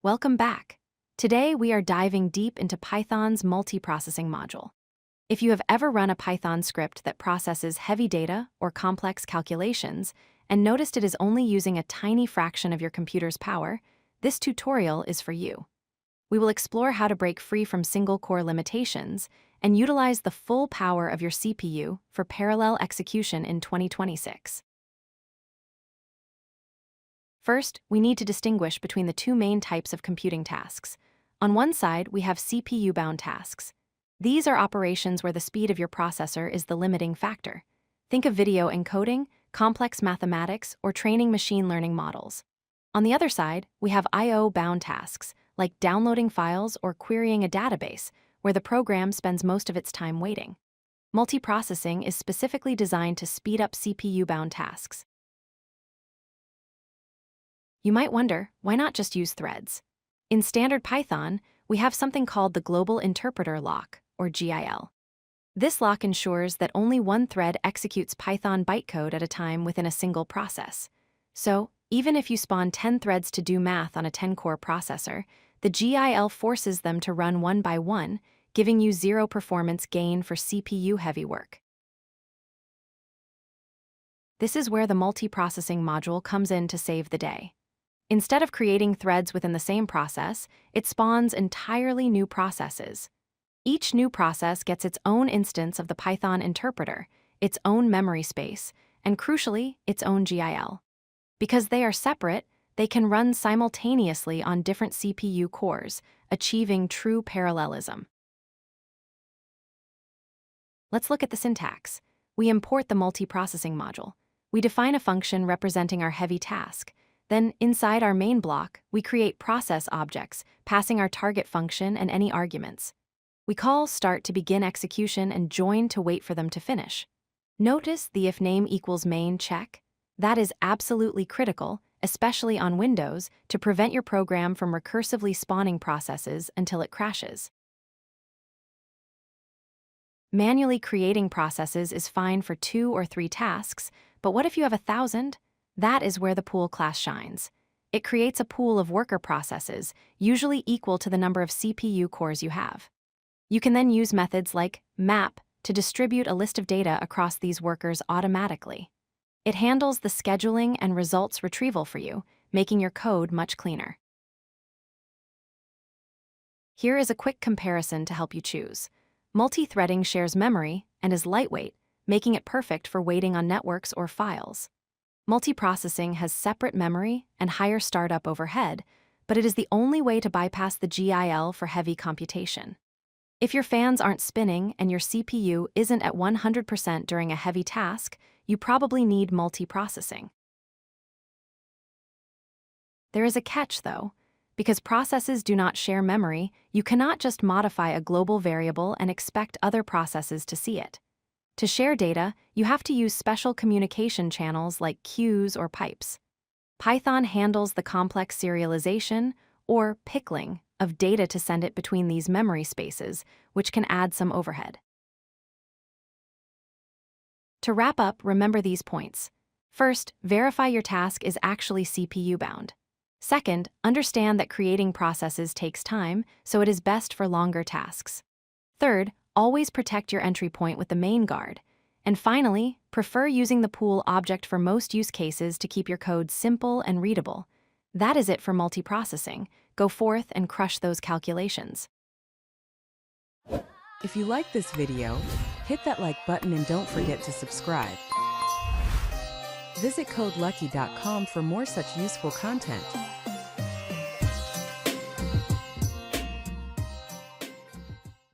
Welcome back. Today we are diving deep into Python's multiprocessing module. If you have ever run a Python script that processes heavy data or complex calculations and noticed it is only using a tiny fraction of your computer's power, this tutorial is for you. We will explore how to break free from single-core limitations and utilize the full power of your CPU for parallel execution in 2026. First, we need to distinguish between the two main types of computing tasks. On one side, we have CPU-bound tasks. These are operations where the speed of your processor is the limiting factor. Think of video encoding, complex mathematics, or training machine learning models. On the other side, we have I/O-bound tasks, like downloading files or querying a database, where the program spends most of its time waiting. Multiprocessing is specifically designed to speed up CPU-bound tasks. You might wonder, why not just use threads? In standard Python, we have something called the Global Interpreter Lock, or GIL. This lock ensures that only one thread executes Python bytecode at a time within a single process. So, even if you spawn 10 threads to do math on a 10-core processor, the GIL forces them to run one by one, giving you zero performance gain for CPU-heavy work. This is where the multiprocessing module comes in to save the day. Instead of creating threads within the same process, it spawns entirely new processes. Each new process gets its own instance of the Python interpreter, its own memory space, and crucially, its own GIL. Because they are separate, they can run simultaneously on different CPU cores, achieving true parallelism. Let's look at the syntax. We import the multiprocessing module. We define a function representing our heavy task. Then, inside our main block, we create process objects, passing our target function and any arguments. We call start to begin execution and join to wait for them to finish. Notice the if name equals main check. That is absolutely critical, especially on Windows, to prevent your program from recursively spawning processes until it crashes. Manually creating processes is fine for 2 or 3 tasks, but what if you have 1,000? That is where the pool class shines. It creates a pool of worker processes, usually equal to the number of CPU cores you have. You can then use methods like map to distribute a list of data across these workers automatically. It handles the scheduling and results retrieval for you, making your code much cleaner. Here is a quick comparison to help you choose. Multithreading shares memory and is lightweight, making it perfect for waiting on networks or files. Multiprocessing has separate memory and higher startup overhead, but it is the only way to bypass the GIL for heavy computation. If your fans aren't spinning and your CPU isn't at 100% during a heavy task, you probably need multiprocessing. There is a catch, though. Because processes do not share memory, you cannot just modify a global variable and expect other processes to see it. To share data, you have to use special communication channels like queues or pipes. Python handles the complex serialization, or pickling, of data to send it between these memory spaces, which can add some overhead. To wrap up, remember these points. First, verify your task is actually CPU-bound. Second, understand that creating processes takes time, so it is best for longer tasks. Third, always protect your entry point with the main guard. And finally, prefer using the pool object for most use cases to keep your code simple and readable. That is it for multiprocessing. Go forth and crush those calculations. If you like this video, hit that like button and don't forget to subscribe. Visit codelucky.com for more such useful content.